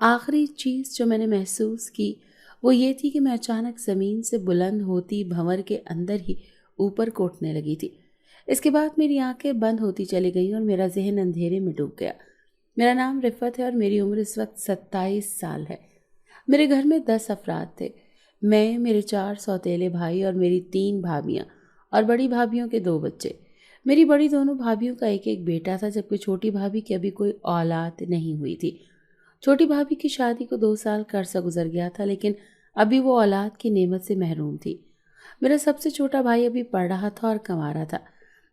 آخری چیز جو میں نے محسوس کی وہ یہ تھی کہ میں اچانک زمین سے بلند ہوتی بھنور کے اندر ہی اوپر کو اٹھنے لگی تھی۔ اس کے بعد میری آنکھیں بند ہوتی چلی گئیں اور میرا ذہن اندھیرے میں ڈوب گیا۔ میرا نام رفت ہے اور میری عمر اس وقت 27 سال ہے۔ میرے گھر میں 10 افراد تھے، میں، میرے 4 سوتیلے بھائی اور میری 3 بھابیاں اور بڑی بھابیوں کے 2 بچے۔ میری بڑی دونوں بھابیوں کا ایک ایک بیٹا تھا، جبکہ چھوٹی بھابی کی ابھی کوئی اولاد نہیں ہوئی تھی۔ چھوٹی بھابی کی شادی کو 2 سال کا عرصہ گزر گیا تھا، لیکن ابھی وہ اولاد کی نعمت سے محروم تھی۔ میرا سب سے چھوٹا بھائی ابھی پڑھ رہا تھا اور کما رہا تھا۔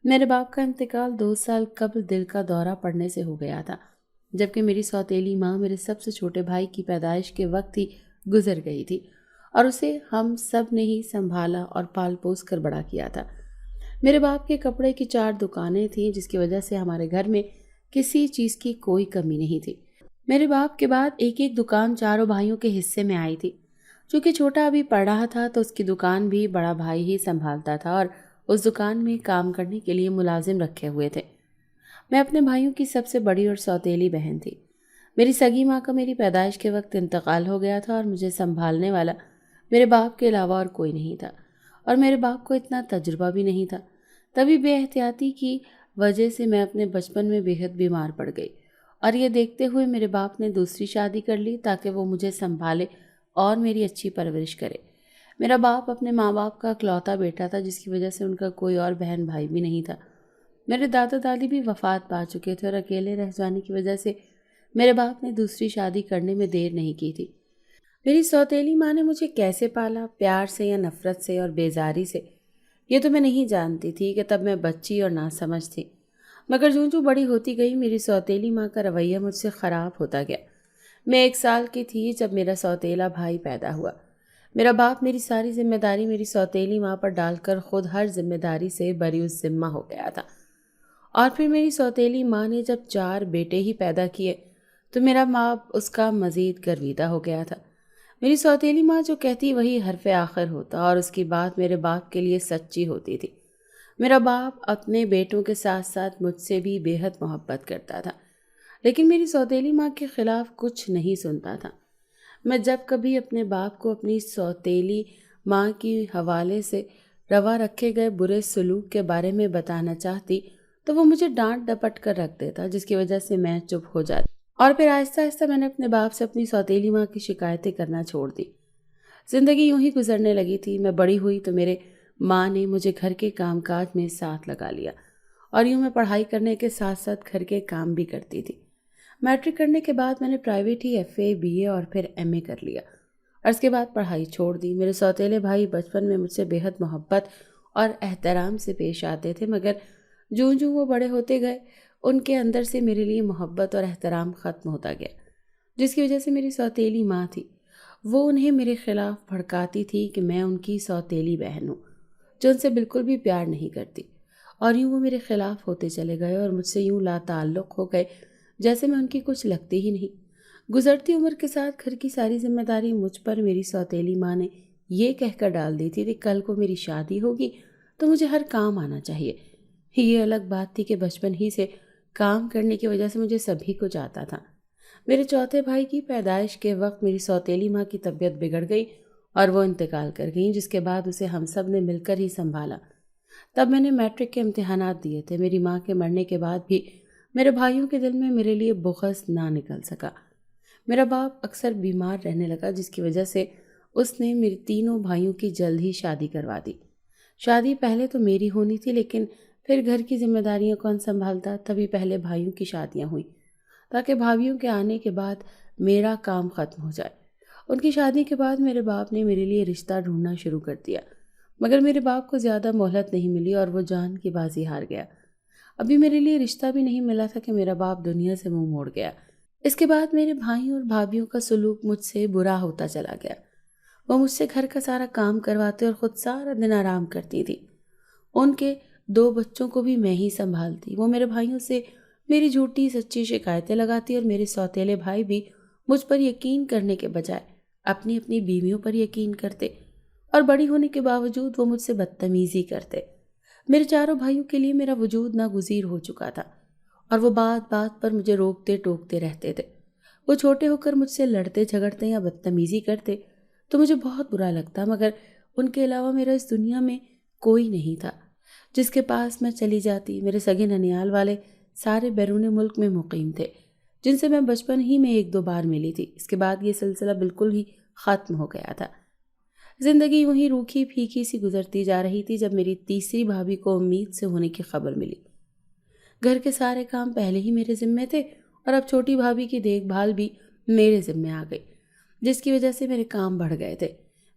میرے باپ کا انتقال 2 سال قبل دل کا دورہ پڑنے سے ہو گیا تھا، جبکہ میری سوتیلی ماں میرے سب سے چھوٹے بھائی کی پیدائش کے وقت ہی گزر گئی تھی اور اسے ہم سب نے ہی سنبھالا اور پال پوس کر بڑا کیا تھا۔ میرے باپ کے کپڑے کی 4 دکانیں تھیں، جس کی وجہ سے ہمارے گھر میں کسی چیز کی کوئی کمی نہیں تھی۔ میرے باپ کے بعد ایک ایک دکان چاروں بھائیوں کے حصے میں آئی تھی۔ چونکہ چھوٹا ابھی پڑھ رہا تھا تو اس کی دکان بھی بڑا بھائی ہی سنبھالتا تھا اور اس دکان میں کام کرنے کے لیے ملازم رکھے ہوئے تھے۔ میں اپنے بھائیوں کی سب سے بڑی اور سوتیلی بہن تھی۔ میری سگی ماں کا میری پیدائش کے وقت انتقال ہو گیا تھا اور مجھے سنبھالنے والا میرے باپ کے علاوہ اور کوئی نہیں تھا، اور میرے باپ کو اتنا تجربہ بھی نہیں تھا۔ تبھی بے احتیاطی کی وجہ سے میں اپنے بچپن میں بے حد بیمار پڑ گئی، اور یہ دیکھتے ہوئے میرے باپ نے دوسری شادی کر لی تاکہ وہ مجھے سنبھالے اور میری اچھی پرورش کرے۔ میرا باپ اپنے ماں باپ کا اکلوتا بیٹا تھا، جس کی وجہ سے ان کا کوئی اور بہن بھائی بھی نہیں تھا۔ میرے دادا دادی بھی وفات پا چکے تھے اور اکیلے رہ جانے کی وجہ سے میرے باپ نے دوسری شادی کرنے میں دیر نہیں کی تھی۔ میری سوتیلی ماں نے مجھے کیسے پالا، پیار سے یا نفرت سے اور بیزاری سے، یہ تو میں نہیں جانتی تھی کہ تب میں بچی اور ناسمجھ تھی۔ مگر جوں بڑی ہوتی گئی میری سوتیلی ماں کا رویہ مجھ سے خراب ہوتا گیا۔ میں 1 سال کی تھی جب میرا سوتیلا بھائی پیدا ہوا۔ میرا باپ میری ساری ذمہ داری میری سوتیلی ماں پر ڈال کر خود ہر ذمہ داری سے بری الذمہ ہو گیا تھا۔ اور پھر میری سوتیلی ماں نے جب 4 بیٹے ہی پیدا کیے تو میرا باپ اس کا مزید گرویدہ ہو گیا تھا۔ میری سوتیلی ماں جو کہتی وہی حرف آخر ہوتا، اور اس کی بات میرے باپ کے لیے سچی ہوتی تھی۔ میرا باپ اپنے بیٹوں کے ساتھ ساتھ مجھ سے بھی بے حد محبت کرتا تھا، لیکن میری سوتیلی ماں کے خلاف کچھ نہیں سنتا تھا۔ میں جب کبھی اپنے باپ کو اپنی سوتیلی ماں کی حوالے سے روا رکھے گئے برے سلوک کے بارے میں بتانا چاہتی تو وہ مجھے ڈانٹ ڈپٹ کر رکھ دیتا، جس کی وجہ سے میں چپ ہو جاتی، اور پھر آہستہ آہستہ میں نے اپنے باپ سے اپنی سوتیلی ماں کی شکایتیں کرنا چھوڑ دی۔ زندگی یوں ہی گزرنے لگی تھی۔ میں بڑی ہوئی تو میرے ماں نے مجھے گھر کے کام کاج میں ساتھ لگا لیا، اور یوں میں پڑھائی کرنے کے ساتھ ساتھ گھر کے کام بھی کرتی تھی۔ میٹرک کرنے کے بعد میں نے پرائیویٹ ہی FA BA اور پھر MA کر لیا، اور اس کے بعد پڑھائی چھوڑ دی۔ میرے سوتیلے بھائی بچپن میں مجھ سے بے حد محبت اور احترام سے پیش آتے تھے، مگر جوں وہ بڑے ہوتے گئے ان کے اندر سے میرے لیے محبت اور احترام ختم ہوتا گیا، جس کی وجہ سے میری سوتیلی ماں تھی وہ انہیں میرے خلاف بھڑکاتی تھی کہ میں ان کی سوتیلی بہن ہوں جو ان سے بالکل بھی پیار نہیں کرتی، اور یوں وہ میرے خلاف ہوتے چلے گئے اور مجھ سے یوں لا تعلق ہو گئے جیسے میں ان کی کچھ لگتی ہی نہیں۔ گزرتی عمر کے ساتھ گھر کی ساری ذمہ داری مجھ پر میری سوتیلی ماں نے یہ کہہ کر ڈال دی تھی کہ کل کو میری شادی ہوگی تو مجھے ہر کام آنا چاہیے۔ یہ الگ بات تھی کہ بچپن ہی سے کام کرنے کی وجہ سے مجھے سبھی کچھ آتا تھا۔ میرے چوتھے بھائی کی پیدائش کے وقت میری سوتیلی ماں کی طبیعت بگڑ گئی اور وہ انتقال کر گئیں، جس کے بعد اسے ہم سب نے مل کر ہی سنبھالا۔ تب میں نے میٹرک کے امتحانات دیے تھے۔ میری ماں کے مرنے کے بعد بھی میرے بھائیوں کے دل میں میرے لیے بغض نہ نکل سکا۔ میرا باپ اکثر بیمار رہنے لگا، جس کی وجہ سے اس نے میری تینوں بھائیوں کی جلد ہی شادی کروا دی۔ شادی پہلے تو میری ہونی تھی، لیکن پھر گھر کی ذمہ داریاں کون سنبھالتا، تبھی پہلے بھائیوں کی شادیاں ہوئیں تاکہ بھابھیوں کے آنے کے بعد میرا کام ختم ہو جائے۔ ان کی شادی کے بعد میرے باپ نے میرے لیے رشتہ ڈھونڈنا شروع کر دیا، مگر میرے باپ کو زیادہ مہلت نہیں ملی اور وہ جان کی بازی ہار گیا۔ ابھی میرے لیے رشتہ بھی نہیں ملا تھا کہ میرا باپ دنیا سے منہ موڑ گیا۔ اس کے بعد میرے بھائیوں اور بھابھیوں کا سلوک مجھ سے برا ہوتا چلا گیا۔ وہ مجھ سے گھر کا سارا کام کرواتے اور خود سارا دن آرام کرتی تھی۔ ان کے 2 بچوں کو بھی میں ہی سنبھالتی۔ وہ میرے بھائیوں سے میری جھوٹی سچی شکایتیں لگاتی اور میرے سوتیلے بھائی بھی مجھ پر یقین کرنے کے بجائے اپنی اپنی بیویوں پر یقین کرتے، اور بڑی ہونے کے باوجود وہ مجھ سے بدتمیزی کرتے۔ میرے چاروں بھائیوں کے لیے میرا وجود ناگزیر ہو چکا تھا، اور وہ بات بات پر مجھے روکتے ٹوکتے رہتے تھے۔ وہ چھوٹے ہو کر مجھ سے لڑتے جھگڑتے یا بدتمیزی کرتے تو مجھے بہت برا لگتا، مگر ان کے علاوہ میرا اس دنیا میں کوئی نہیں تھا جس کے پاس میں چلی جاتی۔ میرے سگے ننیال والے سارے بیرون ملک میں مقیم تھے، جن سے میں بچپن ہی میں 1-2 بار ملی تھی۔ اس کے بعد یہ سلسلہ بالکل ہی ختم ہو گیا تھا۔ زندگی یوں ہی روکھی پھیکی سی گزرتی جا رہی تھی جب میری تیسری بھابھی کو امید سے ہونے کی خبر ملی۔ گھر کے سارے کام پہلے ہی میرے ذمے تھے اور اب چھوٹی بھابھی کی دیکھ بھال بھی میرے ذمے آ گئی، جس کی وجہ سے میرے کام بڑھ گئے تھے۔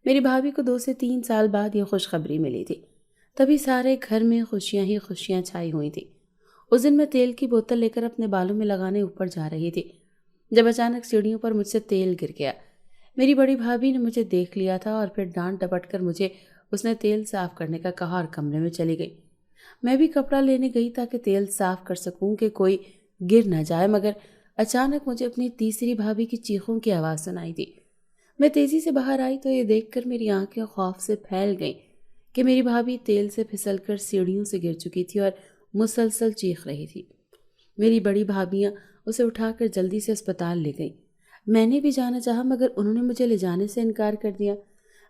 میری بھابھی کو 2 سے 3 سال بعد یہ خوشخبری ملی تھی۔ تبھی سارے گھر میں خوشیاں ہی خوشیاں چھائی ہوئی تھیں۔ اس دن میں تیل کی بوتل لے کر اپنے بالوں میں لگانے اوپر جا رہی تھی جب اچانک سیڑھیوں پر مجھ سے تیل گر گیا۔ میری بڑی بھابھی نے مجھے دیکھ لیا تھا اور پھر ڈانٹ ڈپٹ کر مجھے اس نے تیل صاف کرنے کا کہا اور کمرے میں چلی گئی۔ میں بھی کپڑا لینے گئی تاکہ تیل صاف کر سکوں کہ کوئی گر نہ جائے، مگر اچانک مجھے اپنی تیسری بھابھی کی چیخوں کی آواز سنائی دی۔ میں تیزی سے باہر آئی تو یہ دیکھ کر میری آنکھیں خوف سے پھیل گئیں کہ میری بھابھی تیل سے پھسل کر سیڑھیوں سے گر چکی تھی اور مسلسل چیخ رہی تھی۔ میری بڑی بھابیاں اسے اٹھا کر جلدی سے اسپتال لے گئیں۔ میں نے بھی جانا چاہا مگر انہوں نے مجھے لے جانے سے انکار کر دیا۔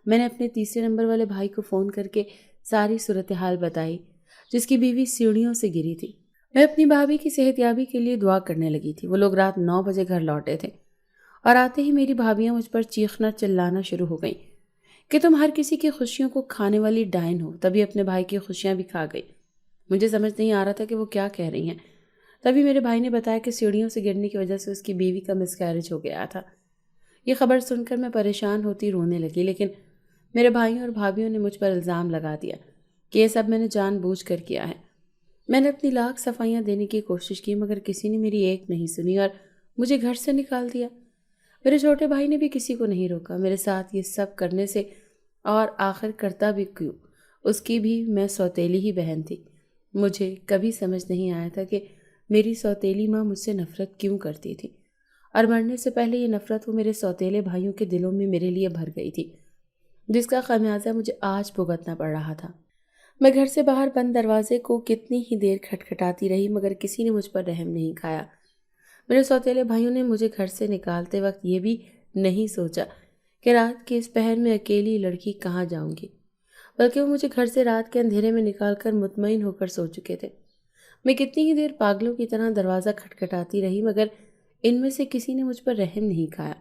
میں نے اپنے تیسرے نمبر والے بھائی کو فون کر کے ساری صورتحال بتائی، جس کی بیوی سیڑھیوں سے گری تھی۔ میں اپنی بھابھی کی صحت یابی کے لیے دعا کرنے لگی تھی۔ وہ لوگ رات 9 بجے گھر لوٹے تھے اور آتے ہی میری بھابیاں مجھ پر چیخنا چلانا شروع ہو گئیں کہ تم ہر کسی کی خوشیوں کو کھانے والی ڈائن ہو۔ تبھی اپنے بھائی کی خوشیاں بھی کھا گئی۔ مجھے سمجھ نہیں آ رہا تھا کہ وہ کیا کہہ رہی ہیں۔ تبھی میرے بھائی نے بتایا کہ سیڑھیوں سے گرنے کی وجہ سے اس کی بیوی کا مس کیریج ہو گیا تھا۔ یہ خبر سن کر میں پریشان ہوتی رونے لگی، لیکن میرے بھائیوں اور بھابھیوں نے مجھ پر الزام لگا دیا کہ یہ سب میں نے جان بوجھ کر کیا ہے۔ میں نے اپنی لاکھ صفائیاں دینے کی کوشش کی مگر کسی نے میری ایک نہیں سنی اور مجھے گھر سے نکال دیا۔ میرے چھوٹے بھائی نے بھی کسی کو نہیں روکا میرے ساتھ یہ سب کرنے سے، اور آخر کرتا بھی کیوں؟ اس کی بھی میں سوتیلی ہی بہن تھی۔ مجھے کبھی سمجھ نہیں آیا تھا کہ میری سوتیلی ماں مجھ سے نفرت کیوں کرتی تھی، اور مرنے سے پہلے یہ نفرت وہ میرے سوتیلے بھائیوں کے دلوں میں میرے لیے بھر گئی تھی، جس کا خمیازہ مجھے آج بھگتنا پڑ رہا تھا۔ میں گھر سے باہر بند دروازے کو کتنی ہی دیر کھٹکھٹاتی رہی مگر کسی نے مجھ پر رحم نہیں کھایا۔ میرے سوتیلے بھائیوں نے مجھے گھر سے نکالتے وقت یہ بھی نہیں سوچا کہ رات کے اس پہر میں اکیلی لڑکی کہاں جاؤں گی، بلکہ وہ مجھے گھر سے رات کے اندھیرے میں نکال کر مطمئن ہو کر سو چکے تھے۔ میں کتنی ہی دیر پاگلوں کی طرح دروازہ کھٹکھٹاتی رہی مگر ان میں سے کسی نے مجھ پر رحم نہیں کھایا۔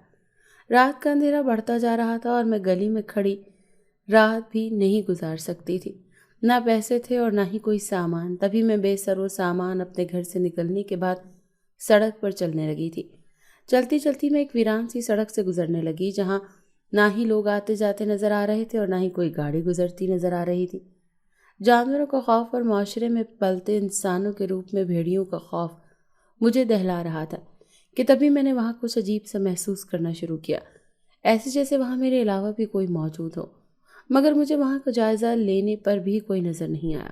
رات کا اندھیرا بڑھتا جا رہا تھا اور میں گلی میں کھڑی رات بھی نہیں گزار سکتی تھی۔ نہ پیسے تھے اور نہ ہی کوئی سامان۔ تبھی میں بے سر و سامان اپنے گھر سے نکلنے کے بعد سڑک پر چلنے لگی تھی۔ چلتی چلتی میں ایک ویران سی سڑک سے گزرنے لگی جہاں نہ ہی لوگ آتے جاتے نظر آ رہے تھے اور نہ ہی کوئی گاڑی گزرتی نظر آ رہی تھی۔ جانوروں کا خوف اور معاشرے میں پلتے انسانوں کے روپ میں بھیڑیوں کا خوف مجھے دہلا رہا تھا کہ تبھی میں نے وہاں کچھ عجیب سا محسوس کرنا شروع کیا، ایسے جیسے وہاں میرے علاوہ بھی کوئی موجود ہو، مگر مجھے وہاں کا جائزہ لینے پر بھی کوئی نظر نہیں آیا۔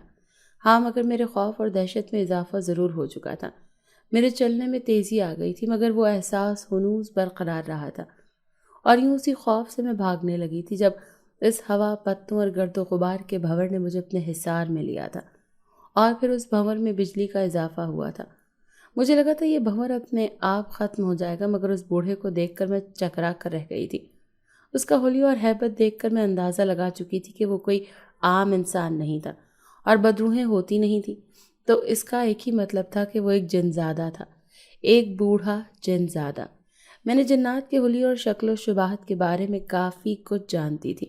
ہاں، مگر میرے خوف اور دہشت میں اضافہ ضرور ہو چکا تھا۔ میرے چلنے میں تیزی آ گئی تھی مگر وہ احساس ہنوز برقرار رہا تھا، اور یوں اسی خوف سے میں بھاگنے لگی تھی جب اس ہوا، پتوں اور گرد و غبار کے بھنور نے مجھے اپنے حصار میں لیا تھا، اور پھر اس بھنور میں بجلی کا اضافہ ہوا تھا۔ مجھے لگا تھا یہ بھنور اپنے آپ ختم ہو جائے گا، مگر اس بوڑھے کو دیکھ کر میں چکرا کر رہ گئی تھی۔ اس کا حلیہ اور ہیبت دیکھ کر میں اندازہ لگا چکی تھی کہ وہ کوئی عام انسان نہیں تھا اور بدروحیں ہوتی نہیں تھی، تو اس کا ایک ہی مطلب تھا کہ وہ ایک جن زادہ تھا، ایک بوڑھا جن زادہ۔ میں نے جنات کے حلیے اور شکل و شباہت کے بارے میں کافی کچھ جانتی تھی۔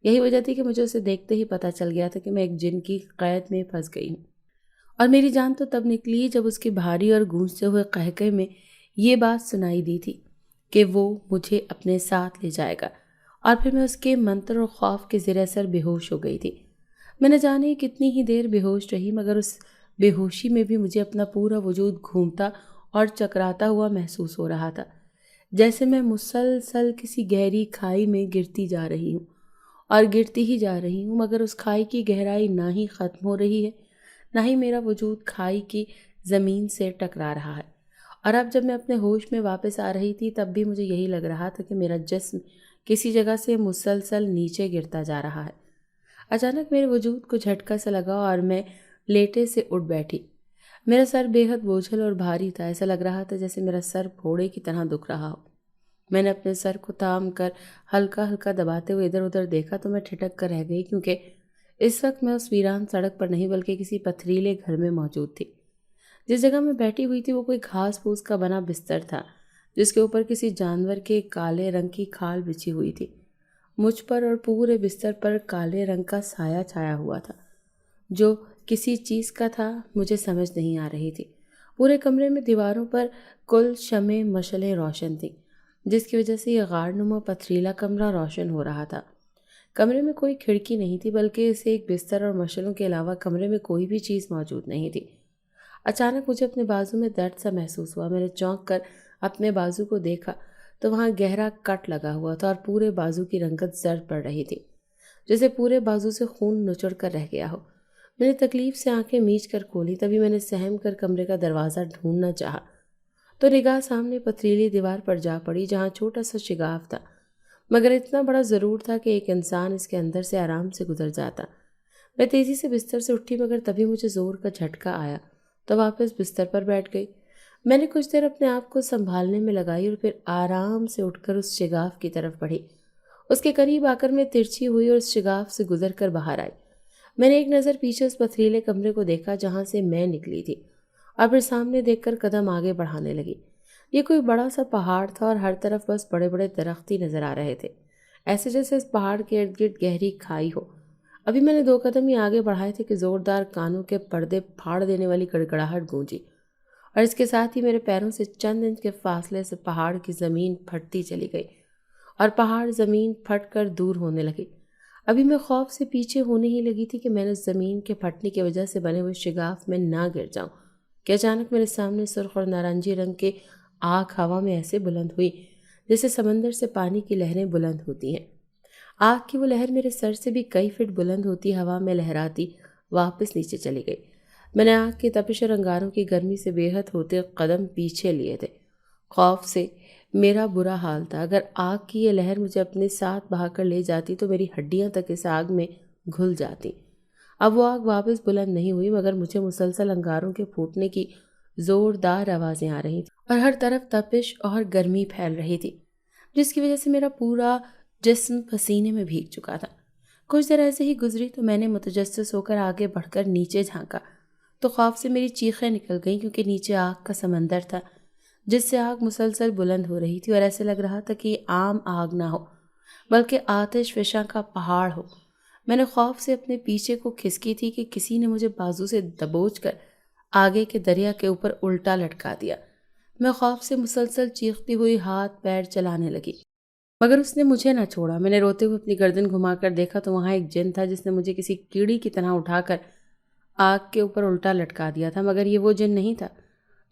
یہی وجہ تھی کہ مجھے اسے دیکھتے ہی پتہ چل گیا تھا کہ میں ایک جن کی قید میں پھنس گئی ہوں، اور میری جان تو تب نکلی جب اس کی بھاری اور گونجتے ہوئے قہقہے میں یہ بات سنائی دی تھی کہ وہ مجھے اپنے ساتھ لے جائے گا، اور پھر میں اس کے منتر اور خوف کے زیر اثر بے ہوش ہو گئی تھی۔ میں نے جانے کتنی ہی دیر بے ہوش رہی مگر اس بے ہوشی میں بھی مجھے اپنا پورا وجود گھومتا اور چکراتا ہوا محسوس ہو رہا تھا، جیسے میں مسلسل کسی گہری کھائی میں گرتی جا رہی ہوں اور گرتی ہی جا رہی ہوں، مگر اس کھائی کی گہرائی نہ ہی ختم ہو رہی ہے نہ ہی میرا وجود کھائی کی زمین سے ٹکرا رہا ہے۔ اور اب جب میں اپنے ہوش میں واپس آ رہی تھی تب بھی مجھے یہی لگ رہا تھا کہ میرا جسم کسی جگہ سے مسلسل نیچے گرتا جا رہا ہے۔ اچانک میرے وجود کو جھٹکا سا لگا اور میں لیٹے سے اٹھ بیٹھی۔ میرا سر بےحد بوجھل اور بھاری تھا، ایسا لگ رہا تھا جیسے میرا سر پھوڑے کی طرح دکھ رہا ہو۔ میں نے اپنے سر کو تام کر ہلکا ہلکا دباتے ہوئے ادھر ادھر دیکھا تو میں ٹھٹک کر رہ گئی، کیونکہ اس وقت میں اس ویران سڑک پر نہیں بلکہ کسی پتھریلے گھر میں موجود تھی۔ جس جگہ میں بیٹھی ہوئی تھی وہ کوئی گھاس پھوس کا بنا بستر تھا، جس کے اوپر کسی جانور کے کالے رنگ کی کھال بچھی ہوئی تھی۔ مجھ پر اور پورے بستر پر کالے رنگ کا سایہ چھایا ہوا تھا، جو کسی چیز کا تھا مجھے سمجھ نہیں آ رہی تھی۔ پورے کمرے میں دیواروں پر کل شمع مشعلیں روشن تھیں، جس کی وجہ سے یہ غار نما پتھریلا کمرہ روشن ہو رہا تھا۔ کمرے میں کوئی کھڑکی نہیں تھی، بلکہ اسے ایک بستر اور مشعلوں کے علاوہ کمرے میں کوئی بھی چیز موجود نہیں تھی۔ اچانک مجھے اپنے بازو میں درد سا محسوس ہوا۔ میں نے چونک کر اپنے بازو کو دیکھا تو وہاں گہرا کٹ لگا ہوا تھا اور پورے بازو کی رنگت زرد پڑ رہی تھی، جیسے پورے بازو سے خون نچڑ کر رہ گیا ہو۔ میں نے تکلیف سے آنکھیں میچ کر کھولی، تبھی میں نے سہم کر کمرے کا دروازہ ڈھونڈنا چاہا تو نگاہ سامنے پتھریلی دیوار پر جا پڑی، جہاں چھوٹا سا شگاف تھا، مگر اتنا بڑا ضرور تھا کہ ایک انسان اس کے اندر سے آرام سے گزر جاتا۔ میں تیزی سے بستر سے اٹھی، مگر تبھی مجھے زور کا جھٹکا آیا تو واپس بستر پر بیٹھ گئی۔ میں نے کچھ دیر اپنے آپ کو سنبھالنے میں لگائی اور پھر آرام سے اٹھ کر اس شگاف کی طرف بڑھی۔ اس کے قریب آ کر میں ترچھی ہوئی اور اس شگاف سے گزر کر باہر آئی۔ میں نے ایک نظر پیچھے اس پتھریلے کمرے کو دیکھا جہاں سے میں نکلی تھی، اور پھر سامنے دیکھ کر قدم آگے بڑھانے لگی۔ یہ کوئی بڑا سا پہاڑ تھا اور ہر طرف بس بڑے بڑے درخت ہی نظر آ رہے تھے، ایسے جیسے اس پہاڑ کے ارد گرد گہری کھائی ہو۔ ابھی میں نے 2 قدم ہی آگے بڑھائے تھے کہ زوردار کانوں کے پردے پھاڑ دینے والی گڑگڑاہٹ گونجی، اور اس کے ساتھ ہی میرے پیروں سے چند انچ کے فاصلے سے پہاڑ کی زمین پھٹتی چلی گئی اور پہاڑ زمین پھٹ کر دور ہونے لگی۔ ابھی میں خوف سے پیچھے ہونے ہی لگی تھی کہ میں نے زمین کے پھٹنے کی وجہ سے بنے ہوئے شگاف میں نہ گر جاؤں کہ اچانک میرے سامنے سرخ اور نارنجی رنگ کے آگ ہوا میں ایسے بلند ہوئی جیسے سمندر سے پانی کی لہریں بلند ہوتی ہیں۔ آگ کی وہ لہر میرے سر سے بھی کئی فٹ بلند ہوتی ہوا میں لہراتی واپس نیچے چلی گئی۔ میں نے آگ کی تپش اور انگاروں کی گرمی سے بے حد ہوتے قدم پیچھے لیے تھے۔ خوف سے میرا برا حال تھا۔ اگر آگ کی یہ لہر مجھے اپنے ساتھ بہا کر لے جاتی تو میری ہڈیاں تک اس آگ میں گھل جاتی۔ اب وہ آگ واپس بلند نہیں ہوئی، مگر مجھے مسلسل انگاروں کے پھوٹنے کی زوردار آوازیں آ رہی تھیں اور ہر طرف تپش اور گرمی پھیل رہی تھی، جس کی وجہ سے میرا پورا جسم پسینے میں بھیگ چکا تھا۔ کچھ دیر ایسے ہی گزری تو میں نے متجسس ہو کر آگے بڑھ کر نیچے جھانکا تو خوف سے میری چیخیں نکل گئیں، کیونکہ نیچے آگ کا سمندر تھا جس سے آگ مسلسل بلند ہو رہی تھی اور ایسے لگ رہا تھا کہ یہ عام آگ نہ ہو بلکہ آتش فشاں کا پہاڑ ہو۔ میں نے خوف سے اپنے پیچھے کو کھسکی تھی کہ کسی نے مجھے بازو سے دبوچ کر آگے کے دریا کے اوپر الٹا لٹکا دیا۔ میں خوف سے مسلسل چیختی ہوئی ہاتھ پیر چلانے لگی، مگر اس نے مجھے نہ چھوڑا۔ میں نے روتے ہوئے اپنی گردن گھما کر دیکھا تو وہاں ایک جن تھا جس نے مجھے کسی کیڑی کی طرح اٹھا کر آگ کے اوپر الٹا لٹکا دیا تھا، مگر یہ وہ جن نہیں تھا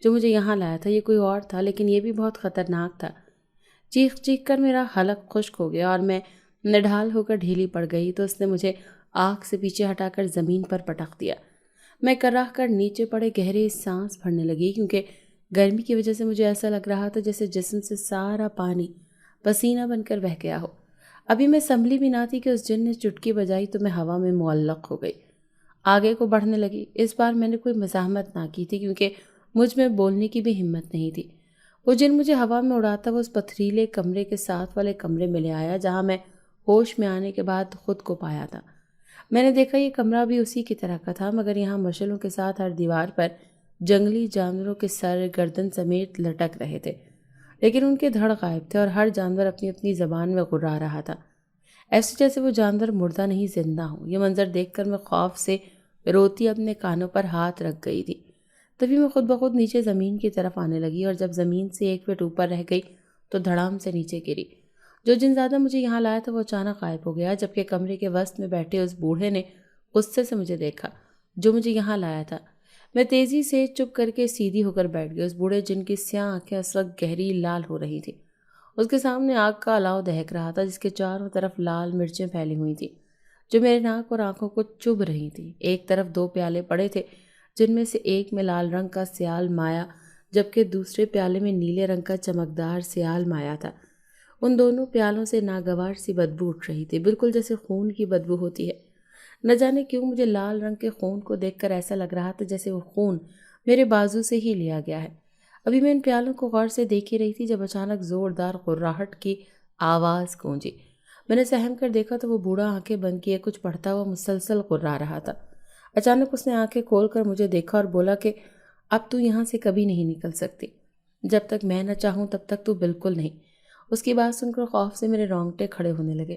جو مجھے یہاں لایا تھا، یہ کوئی اور تھا، لیکن یہ بھی بہت خطرناک تھا۔ چیخ چیخ کر میرا حلق خشک ہو گیا اور میں نڈھال ہو کر ڈھیلی پڑ گئی تو اس نے مجھے آگ سے پیچھے ہٹا کر زمین پر پٹک دیا۔ میں کراہ کر نیچے پڑے گہرے سانس بھرنے لگی، کیونکہ گرمی کی وجہ سے مجھے ایسا لگ رہا تھا جیسے جسم سے سارا پانی پسینہ بن کر بہہ گیا ہو۔ ابھی میں سنبھلی بھی نہ تھی کہ اس جن نے چٹکی بجائی تو میں ہوا میں معلق ہو گئی۔ آگے کو بڑھنے لگی۔ اس بار میں نے کوئی مزاحمت نہ کی تھی، کیونکہ مجھ میں بولنے کی بھی ہمت نہیں تھی۔ وہ جن مجھے ہوا میں اڑاتا وہ اس پتھریلے کمرے کے ساتھ والے کمرے میں لے آیا جہاں میں ہوش میں آنے کے بعد خود کو پایا تھا۔ میں نے دیکھا یہ کمرہ بھی اسی کی طرح کا تھا، مگر یہاں مشعلوں کے ساتھ ہر دیوار پر جنگلی جانوروں کے سر گردن سمیت لٹک رہے تھے، لیکن ان کے دھڑ غائب تھے اور ہر جانور اپنی اپنی زبان میں غرا رہا تھا، ایسے جیسے وہ جانور مردہ نہیں زندہ ہوں۔ یہ منظر دیکھ کر میں خوف سے روتی اپنے کانوں پر ہاتھ رکھ گئی تھی۔ تبھی میں خود بخود نیچے زمین کی طرف آنے لگی اور جب زمین سے 1 فٹ اوپر رہ گئی تو دھڑام سے نیچے گری۔ جو جن زیادہ مجھے یہاں لایا تھا وہ اچانک غائب ہو گیا، جبکہ کمرے کے وسط میں بیٹھے اس بوڑھے نے غصے سے مجھے دیکھا جو مجھے یہاں لایا تھا۔ میں تیزی سے چپ کر کے سیدھی ہو کر بیٹھ گئی۔ اس بوڑھے جن کی سیاہ آنکھیں اس وقت گہری لال ہو رہی تھیں۔ اس کے سامنے آگ کا الاؤ دہک رہا تھا جس کے چاروں طرف لال مرچیں پھیلی ہوئی تھیں جو میرے ناک اور آنکھوں کو چبھ رہی تھیں۔ ایک طرف 2 پیالے پڑے تھے جن میں سے ایک میں لال رنگ کا سیال مایا جبکہ دوسرے پیالے میں نیلے رنگ کا چمکدار سیال مایا تھا۔ ان دونوں پیالوں سے ناگوار سی بدبو اٹھ رہی تھی، بالکل جیسے خون کی بدبو ہوتی ہے۔ نہ جانے کیوں مجھے لال رنگ کے خون کو دیکھ کر ایسا لگ رہا تھا جیسے وہ خون میرے بازو سے ہی لیا گیا ہے۔ ابھی میں ان پیالوں کو غور سے دیکھ ہی رہی تھی جب اچانک زوردار غراہٹ کی آواز گونجی۔ میں نے سہم کر دیکھا تو وہ بوڑھا آنکھیں بند کیے کچھ پڑھتا ہوا مسلسل غرا رہا تھا۔ اچانک اس نے آنکھیں کھول کر مجھے دیکھا اور بولا کہ اب تو یہاں سے کبھی نہیں نکل سکتی، جب تک میں نہ چاہوں تب تک تو بالکل نہیں۔ اس کی بات سن کر خوف سے میرے رونگٹے کھڑے ہونے لگے۔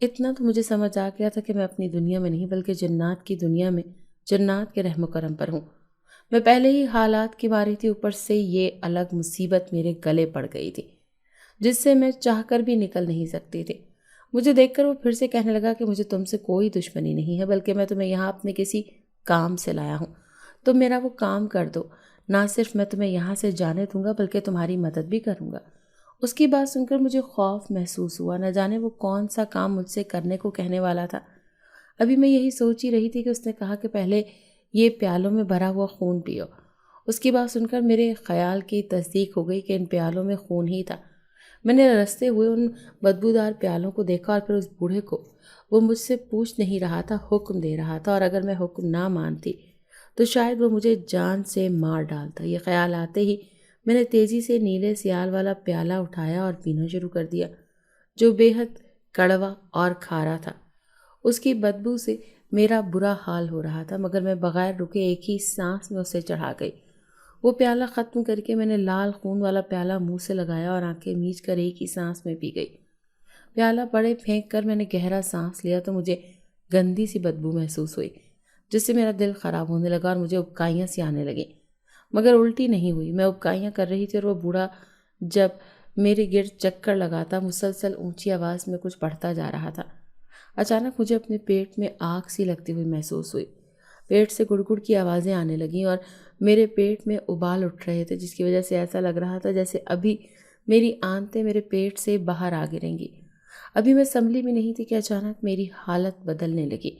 اتنا تو مجھے سمجھ آ گیا تھا کہ میں اپنی دنیا میں نہیں بلکہ جنات کی دنیا میں جنات کے رحم و کرم پر ہوں۔ میں پہلے ہی حالات کی ماری تھی، اوپر سے یہ الگ مصیبت میرے گلے پڑ گئی تھی جس سے میں چاہ کر بھی نکل نہیں سکتی تھی۔ مجھے دیکھ کر وہ پھر سے کہنے لگا کہ مجھے تم سے کوئی دشمنی نہیں ہے، بلکہ میں تمہیں یہاں اپنے کسی کام سے لایا ہوں۔ تم میرا وہ کام کر دو، نہ صرف میں تمہیں یہاں سے جانے دوں گا بلکہ تمہاری مدد بھی کروں گا۔ اس کی بات سن کر مجھے خوف محسوس ہوا، نہ جانے وہ کون سا کام مجھ سے کرنے کو کہنے والا تھا۔ ابھی میں یہی سوچ ہی رہی تھی کہ اس نے کہا کہ پہلے یہ پیالوں میں بھرا ہوا خون پیو۔ اس کی بات سن کر میرے خیال کی تصدیق ہو گئی کہ ان پیالوں میں خون ہی تھا۔ میں نے رستے ہوئے ان بدبودار پیالوں کو دیکھا اور پھر اس بوڑھے کو، وہ مجھ سے پوچھ نہیں رہا تھا، حکم دے رہا تھا، اور اگر میں حکم نہ مانتی تو شاید وہ مجھے جان سے مار ڈالتا۔ یہ خیال آتے ہی میں نے تیزی سے نیلے سیال والا پیالہ اٹھایا اور پینا شروع کر دیا، جو بے حد کڑوا اور کھارا تھا۔ اس کی بدبو سے میرا برا حال ہو رہا تھا، مگر میں بغیر رکے ایک ہی سانس میں اسے چڑھا گئی۔ وہ پیالہ ختم کر کے میں نے لال خون والا پیالہ منہ سے لگایا اور آنکھیں میچ کر ایک ہی سانس میں پی گئی۔ پیالہ بڑے پھینک کر میں نے گہرا سانس لیا تو مجھے گندی سی بدبو محسوس ہوئی، جس سے میرا دل خراب ہونے لگا اور مجھے ابکائیاں سی آنے لگیں، مگر الٹی نہیں ہوئی۔ میں ابکائیاں کر رہی تھی اور وہ بوڑھا جب میرے گرد چکر لگاتا مسلسل اونچی آواز میں کچھ پڑھتا جا رہا تھا۔ اچانک مجھے اپنے پیٹ میں آگ سی لگتی ہوئی محسوس ہوئی۔ پیٹ سے گڑ گڑ کی آوازیں آنے لگیں اور میرے پیٹ میں ابال اٹھ رہے تھے، جس کی وجہ سے ایسا لگ رہا تھا جیسے ابھی میری آنتیں میرے پیٹ سے باہر آ گریں گی۔ ابھی میں سنبھلی بھی نہیں تھی کہ اچانک میری حالت بدلنے لگی۔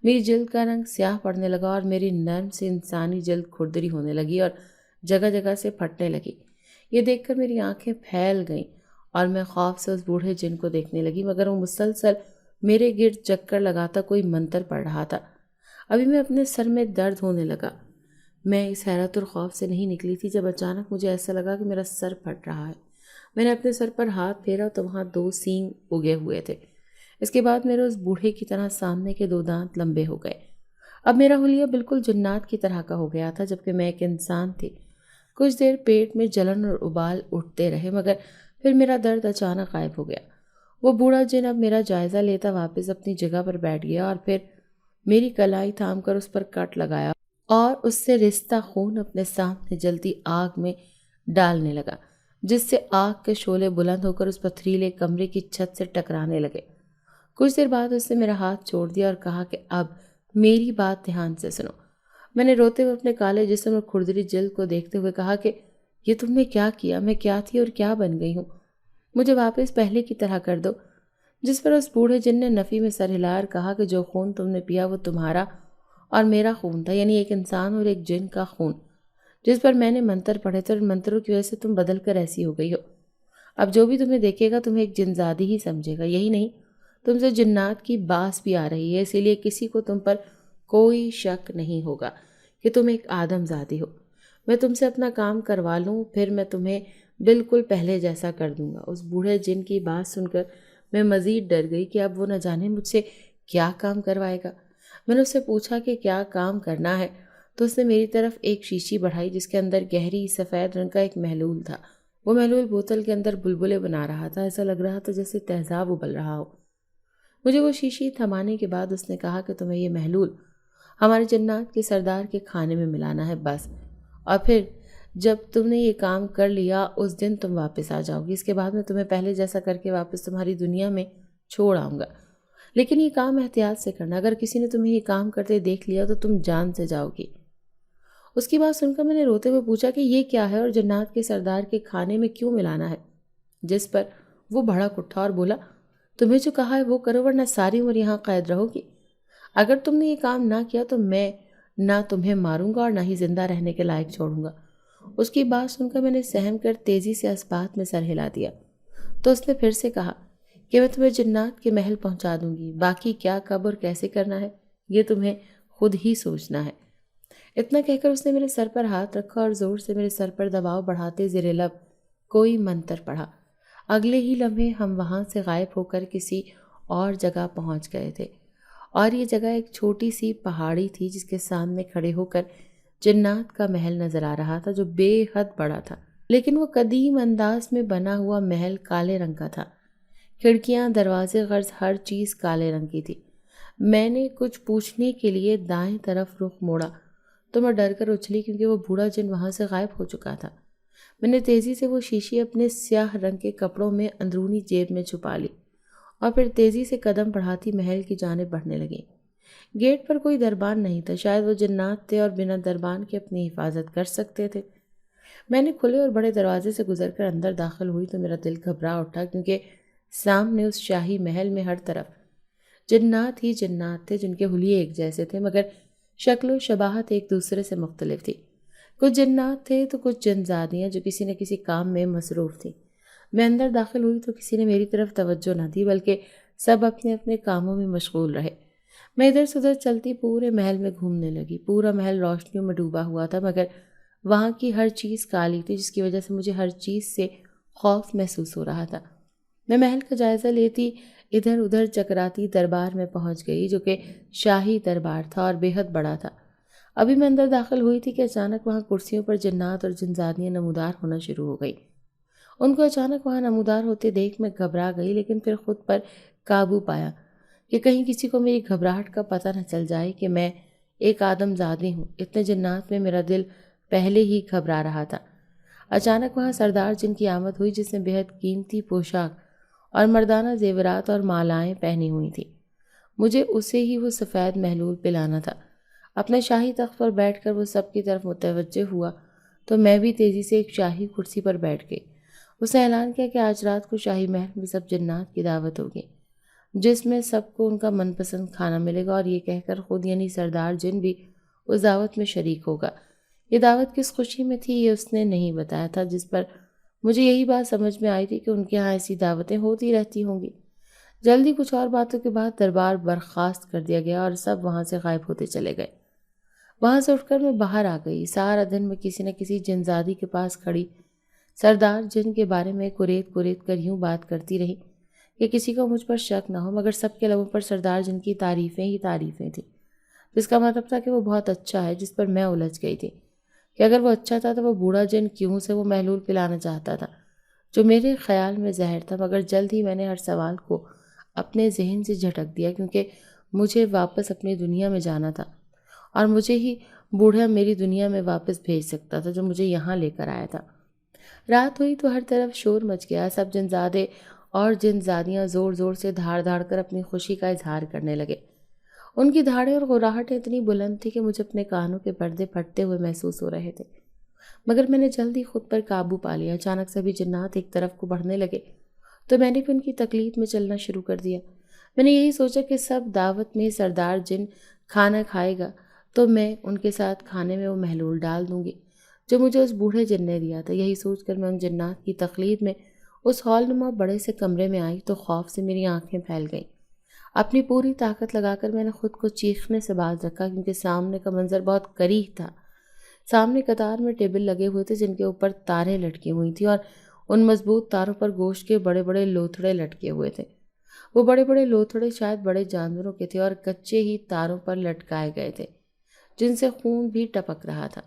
میری جلد کا رنگ سیاہ پڑنے لگا اور میری نرم سے انسانی جلد کھردری ہونے لگی اور جگہ جگہ سے پھٹنے لگی۔ یہ دیکھ کر میری آنکھیں پھیل گئیں اور میں خوف سے اس بوڑھے جن کو دیکھنے لگی، مگر وہ مسلسل میرے گرد چکر لگاتا کوئی منتر پڑھ رہا تھا۔ ابھی میں اپنے سر میں درد ہونے لگا۔ میں اس حیرت اور خوف سے نہیں نکلی تھی جب اچانک مجھے ایسا لگا کہ میرا سر پھٹ رہا ہے۔ میں نے اپنے سر پر ہاتھ پھیرا تو وہاں 2 سینگ اگے ہوئے تھے۔ اس کے بعد میرے اس بوڑھے کی طرح سامنے کے 2 دانت لمبے ہو گئے۔ اب میرا حلیہ بالکل جنات کی طرح کا ہو گیا تھا، جبکہ میں ایک انسان تھی۔ کچھ دیر پیٹ میں جلن اور ابال اٹھتے رہے، مگر پھر میرا درد اچانک غائب ہو گیا۔ وہ بوڑھا جن اب میرا جائزہ لیتا واپس اپنی جگہ پر بیٹھ گیا اور پھر میری کلائی تھام کر اس پر کٹ لگایا اور اس سے رشتہ خون اپنے سامنے جلتی آگ میں ڈالنے لگا، جس سے آگ کے شعلے بلند ہو کر اس پتھریلے کمرے کی چھت سے ٹکرانے لگے۔ کچھ دیر بعد اس نے میرا ہاتھ چھوڑ دیا اور کہا کہ اب میری بات دھیان سے سنو۔ میں نے روتے ہوئے اپنے کالے جسم اور کھردری جلد کو دیکھتے ہوئے کہا کہ یہ تم نے کیا کیا؟ میں کیا تھی اور کیا بن گئی ہوں؟ مجھے واپس پہلے کی طرح کر دو۔ جس پر اس بوڑھے جن نے نفی میں سر ہلا کر کہا کہ جو خون تم نے پیا وہ تمہارا اور میرا خون تھا، یعنی ایک انسان اور ایک جن کا خون، جس پر میں نے منتر پڑھے تھے اور منتروں کی وجہ سے تم بدل کر ایسی ہو گئی ہو۔ اب جو بھی تمہیں دیکھے گا تمہیں ایک جنزادی ہی سمجھے گا۔ یہی نہیں، تم سے جنات کی باس بھی آ رہی ہے، اسی لیے کسی کو تم پر کوئی شک نہیں ہوگا کہ تم ایک آدم زادی ہو۔ میں تم سے اپنا کام کروا لوں، پھر میں تمہیں بالکل پہلے جیسا کر دوں گا۔ اس بوڑھے جن کی بات سن کر میں مزید ڈر گئی کہ اب وہ نہ جانے مجھ سے کیا کام کروائے گا۔ میں نے اس سے پوچھا کہ کیا کام کرنا ہے، تو اس نے میری طرف ایک شیشی بڑھائی جس کے اندر گہری سفید رنگ کا ایک محلول تھا۔ وہ محلول بوتل کے اندر بلبلے بنا رہا تھا، ایسا لگ رہا تھا جیسے تیزاب ابل رہا ہو۔ مجھے وہ شیشی تھمانے کے بعد اس نے کہا کہ تمہیں یہ محلول ہمارے جنات کے سردار کے کھانے میں ملانا ہے بس، اور پھر جب تم نے یہ کام کر لیا اس دن تم واپس آ جاؤ گی۔ اس کے بعد میں تمہیں پہلے جیسا کر کے واپس تمہاری دنیا میں چھوڑ آؤں گا، لیکن یہ کام احتیاط سے کرنا۔ اگر کسی نے تمہیں یہ کام کرتے دیکھ لیا تو تم جان سے جاؤ گی۔ اس کی بات سن کر میں نے روتے ہوئے پوچھا کہ یہ کیا ہے اور جنات کے سردار کے کھانے میں کیوں ملانا ہے؟ جس پر وہ بھڑک اٹھا اور بولا، تمہیں جو کہا ہے وہ کرو ورنہ ساری عمر یہاں قید رہو گی۔ اگر تم نے یہ کام نہ کیا تو میں نہ تمہیں ماروں گا اور نہ ہی زندہ رہنے کے لائق چھوڑوں گا۔ اس کی بات سن کر میں نے سہم کر تیزی سے اسبات میں سر ہلا دیا تو اس نے پھر سے کہا کہ میں تمہیں جنات کے محل پہنچا دوں گی، باقی کیا کب اور کیسے کرنا ہے یہ تمہیں خود ہی سوچنا ہے۔ اتنا کہہ کر اس نے میرے سر پر ہاتھ رکھا اور زور سے میرے سر پر دباؤ بڑھاتے زیر لب کوئی منتر پڑھا۔ اگلے ہی لمحے ہم وہاں سے غائب ہو کر کسی اور جگہ پہنچ گئے تھے، اور یہ جگہ ایک چھوٹی سی پہاڑی تھی جس کے سامنے کھڑے ہو کر جنات کا محل نظر آ رہا تھا، جو بے حد بڑا تھا، لیکن وہ قدیم انداز میں بنا ہوا محل کالے رنگ کا تھا۔ کھڑکیاں، دروازے، غرض ہر چیز کالے رنگ کی تھی۔ میں نے کچھ پوچھنے کے لیے دائیں طرف رخ موڑا تو میں ڈر کر اچھلی، کیونکہ وہ بوڑھا جن وہاں سے غائب ہو چکا تھا۔ میں نے تیزی سے وہ شیشی اپنے سیاہ رنگ کے کپڑوں میں اندرونی جیب میں چھپا لی اور پھر تیزی سے قدم بڑھاتی محل کی جانب بڑھنے لگی۔ گیٹ پر کوئی دربان نہیں تھا، شاید وہ جنات تھے اور بنا دربان کے اپنی حفاظت کر سکتے تھے۔ میں نے کھلے اور بڑے دروازے سے گزر کر اندر داخل ہوئی تو میرا دل گھبرا اٹھا، کیونکہ سامنے اس شاہی محل میں ہر طرف جنات ہی جنات تھے، جن کے حلیے ایک جیسے تھے مگر شکل و شباہت ایک دوسرے سے مختلف تھی۔ کچھ جنات تھے تو کچھ جنزادیاں جو کسی نہ کسی کام میں مصروف تھیں۔ میں اندر داخل ہوئی تو کسی نے میری طرف توجہ نہ دی، بلکہ سب اپنے اپنے کاموں میں مشغول رہے۔ میں ادھر سے ادھر چلتی پورے محل میں گھومنے لگی۔ پورا محل روشنیوں میں ڈوبا ہوا تھا، مگر وہاں کی ہر چیز کالی تھی، جس کی وجہ سے مجھے ہر چیز سے خوف محسوس ہو رہا تھا۔ میں محل کا جائزہ لیتی ادھر ادھر چکراتی دربار میں پہنچ گئی، جو کہ شاہی دربار تھا اور بے حد بڑا تھا۔ ابھی میں اندر داخل ہوئی تھی کہ اچانک وہاں کرسیوں پر جنات اور جنزادیاں نمودار ہونا شروع ہو گئی۔ ان کو اچانک وہاں نمودار ہوتے دیکھ میں گھبرا گئی، لیکن پھر خود پر قابو پایا کہ کہیں کسی کو میری گھبراہٹ کا پتہ نہ چل جائے کہ میں ایک آدم زادی ہوں۔ اتنے جنات میں میرا دل پہلے ہی گھبرا رہا تھا۔ اچانک وہاں سردار جن کی آمد ہوئی، جس نے بےحد قیمتی پوشاک اور مردانہ زیورات اور مالائیں پہنی ہوئی تھی۔ مجھے اسے ہی وہ سفید محلول پلانا تھا۔ اپنے شاہی تخت پر بیٹھ کر وہ سب کی طرف متوجہ ہوا تو میں بھی تیزی سے ایک شاہی کرسی پر بیٹھ گئی۔ اس نے اعلان کیا کہ آج رات کو شاہی محل میں سب جنات کی دعوت ہوگی، جس میں سب کو ان کا من پسند کھانا ملے گا، اور یہ کہہ کر خود یعنی سردار جن بھی اس دعوت میں شریک ہوگا۔ یہ دعوت کس خوشی میں تھی یہ اس نے نہیں بتایا تھا، جس پر مجھے یہی بات سمجھ میں آئی تھی کہ ان کے ہاں ایسی دعوتیں ہوتی رہتی ہوں گی۔ جلدی کچھ اور باتوں کے بعد دربار برخاست کر دیا گیا اور سب وہاں سے غائب ہوتے چلے گئے۔ وہاں سے اٹھ کر میں باہر آ گئی۔ سارا دن میں کسی نہ کسی جنزادی کے پاس کھڑی سردار جن کے بارے میں کوریت کوریت کر یوں بات کرتی رہی کہ کسی کو مجھ پر شک نہ ہو، مگر سب کے لبوں پر سردار جن کی تعریفیں ہی تعریفیں تھیں، جس کا مطلب تھا کہ وہ بہت اچھا ہے، جس پر میں الجھ گئی تھی کہ اگر وہ اچھا تھا تو وہ بوڑھا جن کیوں سے وہ محلول پلانا چاہتا تھا، جو میرے خیال میں زہر تھا۔ مگر جلد ہی میں نے ہر سوال کو اپنے ذہن سے جھٹک دیا، کیونکہ مجھے واپس اپنی دنیا میں جانا تھا اور مجھے ہی بوڑھا میری دنیا میں واپس بھیج سکتا تھا، جو مجھے یہاں لے کر آیا تھا۔ رات ہوئی تو ہر طرف شور مچ گیا۔ سب جنزادے اور جنزادیاں زور زور سے دھاڑ دھاڑ کر اپنی خوشی کا اظہار کرنے لگے۔ ان کی دھاڑیں اور غراہٹیں اتنی بلند تھی کہ مجھے اپنے کانوں کے پردے پھٹتے ہوئے محسوس ہو رہے تھے، مگر میں نے جلدی خود پر قابو پا لیا۔ اچانک سبھی جنات ایک طرف کو بڑھنے لگے تو میں نے بھی ان کی تقلید میں چلنا شروع کر دیا۔ میں نے یہی سوچا کہ سب دعوت میں سردار جن کھانا کھائے گا تو میں ان کے ساتھ کھانے میں وہ محلول ڈال دوں گی جو مجھے اس بوڑھے جن نے دیا تھا۔ یہی سوچ کر میں ان جنات کی تقلید میں اس ہال نما بڑے سے کمرے میں آئی تو خوف سے میری آنکھیں پھیل گئیں۔ اپنی پوری طاقت لگا کر میں نے خود کو چیخنے سے باز رکھا، کیونکہ سامنے کا منظر بہت کریہ تھا۔ سامنے قطار میں ٹیبل لگے ہوئے تھے جن کے اوپر تاریں لٹکی ہوئی تھیں، اور ان مضبوط تاروں پر گوشت کے بڑے بڑے لوتھڑے لٹکے ہوئے تھے۔ وہ بڑے بڑے لوتھڑے شاید بڑے جانوروں کے تھے اور کچے ہی تاروں پر لٹکائے گئے تھے، جن سے خون بھی ٹپک رہا تھا۔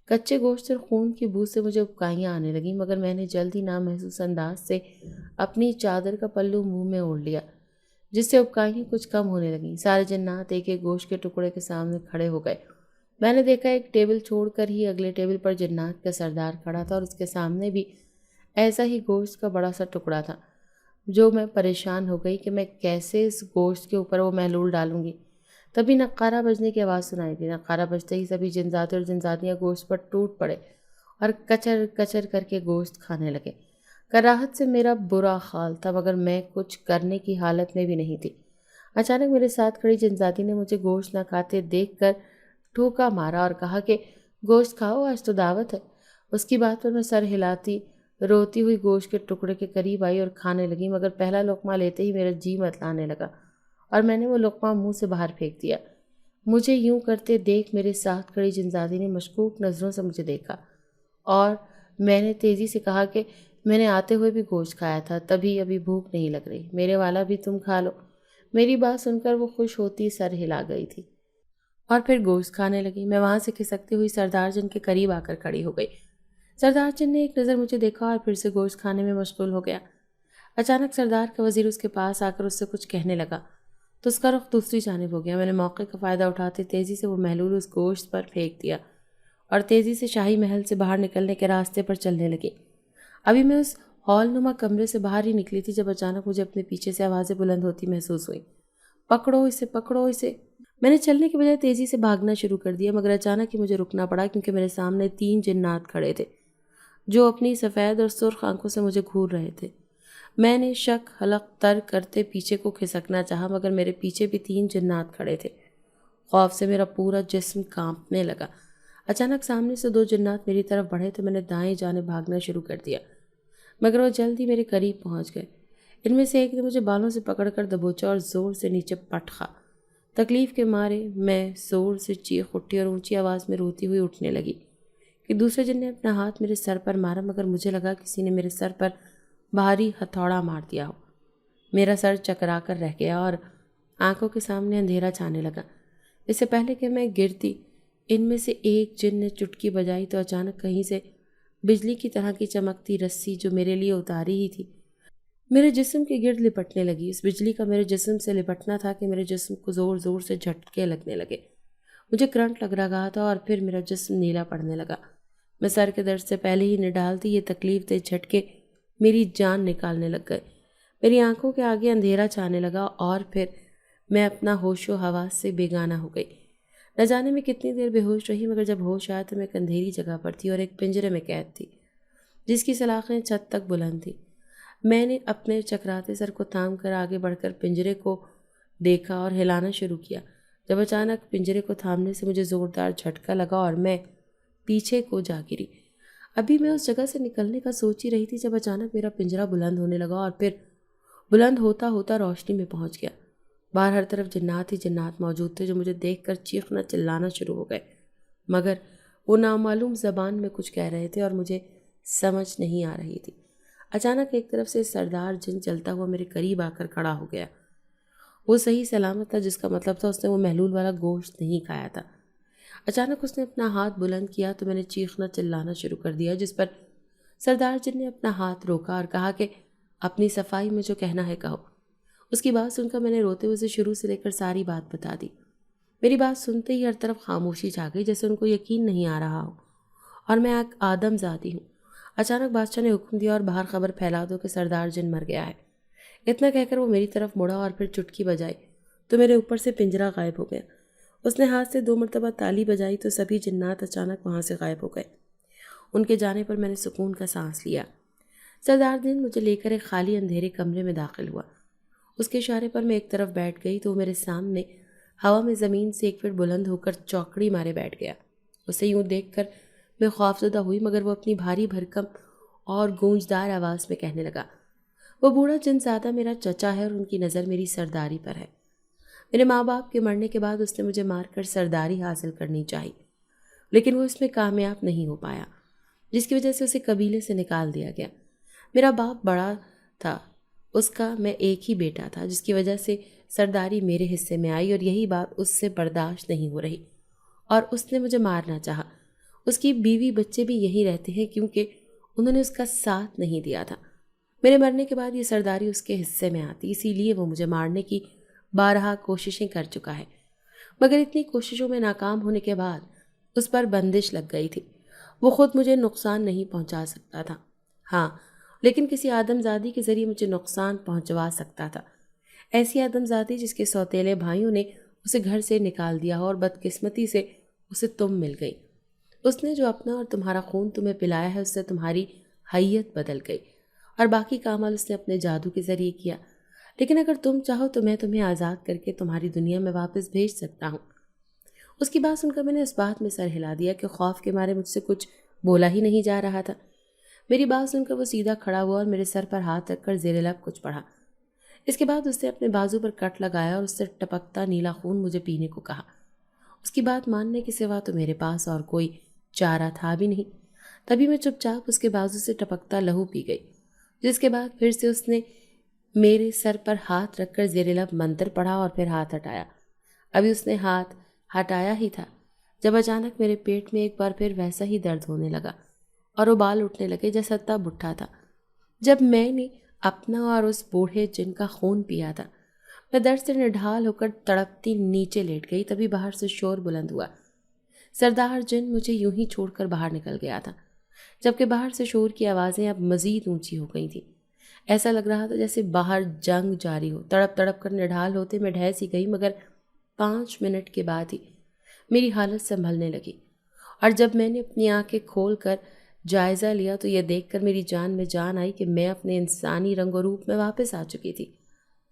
کچے گوشت اور خون کی بو سے مجھے ابکائیاں آنے لگیں، مگر میں نے جلد ہی نامحسوس انداز سے اپنی چادر کا پلو منہ میں اوڑھ لیا، جس سے ابکائیاں کچھ کم ہونے لگیں۔ سارے جنات ایک ایک گوشت کے ٹکڑے کے سامنے کھڑے ہو گئے۔ میں نے دیکھا ایک ٹیبل چھوڑ کر ہی اگلے ٹیبل پر جنات کا سردار کھڑا تھا، اور اس کے سامنے بھی ایسا ہی گوشت کا بڑا سا ٹکڑا تھا، جو میں پریشان ہو گئی کہ میں کیسے اس گوشت کے اوپر وہ محلول ڈالوں گی۔ تبھی نقارہ بجنے کی آواز سنائی دی۔ نقارہ بجتے ہی سبھی جنزادے اور جنزادیاں گوشت پر ٹوٹ پڑے اور کچر کچر کر کے گوشت کھانے لگے۔ کراہت سے میرا برا حال تھا، مگر میں کچھ کرنے کی حالت میں بھی نہیں تھی۔ اچانک میرے ساتھ کھڑی جنزادی نے مجھے گوشت نہ کھاتے دیکھ کر ٹھوکا مارا اور کہا کہ گوشت کھاؤ، آج تو دعوت ہے۔ اس کی بات پر میں سر ہلاتی روتی ہوئی گوشت کے ٹکڑے کے قریب آئی اور کھانے لگی، مگر پہلا لقمہ لیتے ہی میرا جی متلانے لگا اور میں نے وہ لقمہ منہ سے باہر پھینک دیا۔ مجھے یوں کرتے دیکھ میرے ساتھ کھڑی جنزادی نے مشکوک نظروں سے مجھے دیکھا اور میں نے تیزی سے کہا کہ میں نے آتے ہوئے بھی گوشت کھایا تھا، تبھی ابھی بھوک نہیں لگ رہی، میرے والا بھی تم کھا لو۔ میری بات سن کر وہ خوش ہوتی سر ہلا گئی تھی اور پھر گوشت کھانے لگی۔ میں وہاں سے کھسکتی ہوئی سردار جن کے قریب آ کر کھڑی ہو گئی۔ سردار جن نے ایک نظر مجھے دیکھا اور پھر سے گوشت کھانے میں مشغول ہو گیا۔ اچانک سردار کا وزیر اس کے پاس آ کر اس سے کچھ کہنے لگا تو اس کا رخ دوسری جانب ہو گیا۔ میں نے موقع کا فائدہ اٹھاتے تیزی سے وہ محلول اس گوشت پر پھینک دیا اور تیزی سے شاہی محل سے باہر نکلنے کے راستے پر چلنے لگی۔ ابھی میں اس ہال نما کمرے سے باہر ہی نکلی تھی جب اچانک مجھے اپنے پیچھے سے آوازیں بلند ہوتی محسوس ہوئی، پکڑو اسے، پکڑو اسے۔ میں نے چلنے کے بجائے تیزی سے بھاگنا شروع کر دیا، مگر اچانک ہی مجھے رکنا پڑا کیونکہ میرے سامنے 3 جنات کھڑے تھے جو اپنی سفید اور سرخ آنکھوں سے مجھے گھور رہے تھے۔ میں نے شک حلق تر کرتے پیچھے کو کھسکنا چاہا مگر میرے پیچھے بھی 3 جنات کھڑے تھے۔ خوف سے میرا پورا جسم کانپنے لگا۔ اچانک سامنے سے 2 جنات میری طرف بڑھے تو میں نے دائیں جانب بھاگنا شروع کر دیا، مگر وہ جلد ہی میرے قریب پہنچ گئے۔ ان میں سے ایک نے مجھے بالوں سے پکڑ کر دبوچا اور زور سے نیچے پٹخا۔ تکلیف کے مارے میں زور سے چیخ اٹھی اور اونچی آواز میں روتی ہوئی اٹھنے لگی کہ دوسرے جن نے اپنا ہاتھ میرے سر پر مارا، مگر مجھے لگا کسی نے میرے سر پر بھاری ہتھوڑا مار دیا ہو۔ میرا سر چکرا کر رہ گیا اور آنکھوں کے سامنے اندھیرا چھانے لگا۔ اس سے پہلے کہ میں گرتی، ان میں سے ایک جن نے چٹکی بجائی تو اچانک کہیں سے بجلی کی طرح کی چمکتی رسی جو میرے لیے اتاری ہی تھی میرے جسم کے گرد لپٹنے لگی۔ اس بجلی کا میرے جسم سے لپٹنا تھا کہ میرے جسم کو زور زور سے جھٹکے لگنے لگے۔ مجھے کرنٹ لگ رہا تھا اور پھر میرا جسم نیلا پڑنے لگا۔ میں سر کے درد سے پہلے ہی نڈالتی یہ تکلیف دہ جھٹکے میری جان نکالنے لگ گئے۔ میری آنکھوں کے آگے اندھیرا چھانے لگا اور پھر میں اپنا ہوش و حواس سے بیگانہ ہو گئی۔ نہ جانے میں کتنی دیر بے ہوش رہی، مگر جب ہوش آیا تو میں ایک اندھیری جگہ پر تھی اور ایک پنجرے میں قید تھی جس کی سلاخیں چھت تک بلند تھیں۔ میں نے اپنے چکراتے سر کو تھام کر آگے بڑھ کر پنجرے کو دیکھا اور ہلانا شروع کیا، جب اچانک پنجرے کو تھامنے سے مجھے زوردار جھٹکا لگا اور میں پیچھے کو جا گری۔ ابھی میں اس جگہ سے نکلنے کا سوچ ہی رہی تھی جب اچانک میرا پنجرہ بلند ہونے لگا اور پھر بلند ہوتا ہوتا روشنی میں پہنچ گیا۔ باہر ہر طرف جنات ہی جنات موجود تھے جو مجھے دیکھ کر چیخنا چلانا شروع ہو گئے، مگر وہ نامعلوم زبان میں کچھ کہہ رہے تھے اور مجھے سمجھ نہیں آ رہی تھی۔ اچانک ایک طرف سے سردار جن چلتا ہوا میرے قریب آ کر کھڑا ہو گیا۔ وہ صحیح سلامت تھا، جس کا مطلب تھا اس نے وہ محلول والا گوشت نہیں کھایا تھا۔ اچانک اس نے اپنا ہاتھ بلند کیا تو میں نے چیخنا چلانا شروع کر دیا، جس پر سردار جن نے اپنا ہاتھ روکا اور کہا کہ اپنی صفائی میں جو کہنا ہے کہو۔ اس کی بات سن کر میں نے روتے ہوئے اسے شروع سے لے کر ساری بات بتا دی۔ میری بات سنتے ہی ہر طرف خاموشی چھا گئی، جیسے ان کو یقین نہیں آ رہا ہو اور میں ایک آدم ذاتی ہوں۔ اچانک بادشاہ نے حکم دیا اور باہر خبر پھیلا دو کہ سردار جن مر گیا ہے۔ اتنا کہہ کر وہ میری طرف مڑا اور پھر چٹکی بجائی تو میرے اوپر سے پنجرہ غائب ہو گیا۔ اس نے ہاتھ سے 2 مرتبہ تالی بجائی تو سبھی جنات اچانک وہاں سے غائب ہو گئے۔ ان کے جانے پر میں نے سکون کا سانس لیا۔ سردار جن مجھے لے کر ایک خالی اندھیرے کمرے میں داخل ہوا۔ اس کے اشارے پر میں ایک طرف بیٹھ گئی تو وہ میرے سامنے ہوا میں زمین سے 1 فٹ بلند ہو کر چوکڑی مارے بیٹھ گیا۔ اسے یوں دیکھ کر میں خوفزدہ ہوئی، مگر وہ اپنی بھاری بھرکم اور گونجدار آواز میں کہنے لگا، وہ بوڑھا جن زیادہ میرا چچا ہے اور ان کی نظر میری سرداری پر ہے۔ میرے ماں باپ کے مرنے کے بعد اس نے مجھے مار کر سرداری حاصل کرنی چاہی، لیکن وہ اس میں کامیاب نہیں ہو پایا، جس کی وجہ سے اسے قبیلے سے نکال دیا گیا۔ میرا باپ بڑا تھا، اس کا میں ایک ہی بیٹا تھا، جس کی وجہ سے سرداری میرے حصے میں آئی اور یہی بات اس سے برداشت نہیں ہو رہی اور اس نے مجھے مارنا چاہا۔ اس کی بیوی بچے بھی یہی رہتے ہیں کیونکہ انہوں نے اس کا ساتھ نہیں دیا تھا۔ میرے مرنے کے بعد یہ سرداری اس کے حصے میں آتی، اسی لیے وہ مجھے مارنے کی بارہا کوششیں کر چکا ہے، مگر اتنی کوششوں میں ناکام ہونے کے بعد اس پر بندش لگ گئی تھی۔ وہ خود مجھے نقصان نہیں پہنچا سکتا تھا، ہاں لیکن کسی آدم زادی کے ذریعے مجھے نقصان پہنچوا سکتا تھا، ایسی آدم زادی جس کے سوتیلے بھائیوں نے اسے گھر سے نکال دیا اور بدقسمتی سے اسے تم مل گئی۔ اس نے جو اپنا اور تمہارا خون تمہیں پلایا ہے اس سے تمہاری حیت بدل گئی اور باقی کامل اس نے اپنے جادو کے ذریعے کیا، لیکن اگر تم چاہو تو میں تمہیں آزاد کر کے تمہاری دنیا میں واپس بھیج سکتا ہوں۔ اس کی بات سن کر میں نے اس بات میں سر ہلا دیا کہ خوف کے مارے مجھ سے کچھ بولا ہی نہیں جا رہا تھا۔ میری بات سن کر وہ سیدھا کھڑا ہوا اور میرے سر پر ہاتھ رکھ کر زیر لب کچھ پڑھا۔ اس کے بعد اس نے اپنے بازو پر کٹ لگایا اور اس سے ٹپکتا نیلا خون مجھے پینے کو کہا۔ اس کی بات ماننے کے سوا تو میرے پاس اور کوئی چارہ تھا بھی نہیں۔ تبھی میں چپ چاپ اس کے بازو سے ٹپکتا لہو پی گئی، جس کے بعد پھر سے اس نے میرے سر پر ہاتھ رکھ کر زیر لب منتر پڑھا اور پھر ہاتھ ہٹایا۔ ابھی اس نے ہاتھ ہٹایا ہی تھا جب اچانک میرے پیٹ میں ایک بار پھر ویسا ہی درد ہونے لگا اور ابال اٹھنے لگے جیسا تب اٹھا تھا جب میں نے اپنا اور اس بوڑھے جن کا خون پیا تھا۔ میں درد سے نڈھال ہو کر تڑپتی نیچے لیٹ گئی۔ تبھی باہر سے شور بلند ہوا۔ سردار جن مجھے یوں ہی چھوڑ کر باہر نکل گیا تھا، جبکہ باہر سے شور کی آوازیں اب مزید اونچی ہو گئی تھیں۔ ایسا لگ رہا تھا جیسے باہر جنگ جاری ہو۔ تڑپ تڑپ کر نڈھال ہوتے میں ڈھہ سی گئی، مگر 5 منٹ کے بعد ہی میری حالت سنبھلنے لگی، اور جب میں نے اپنی آنکھیں کھول کر جائزہ لیا تو یہ دیکھ کر میری جان میں جان آئی کہ میں اپنے انسانی رنگ و روپ میں واپس آ چکی تھی،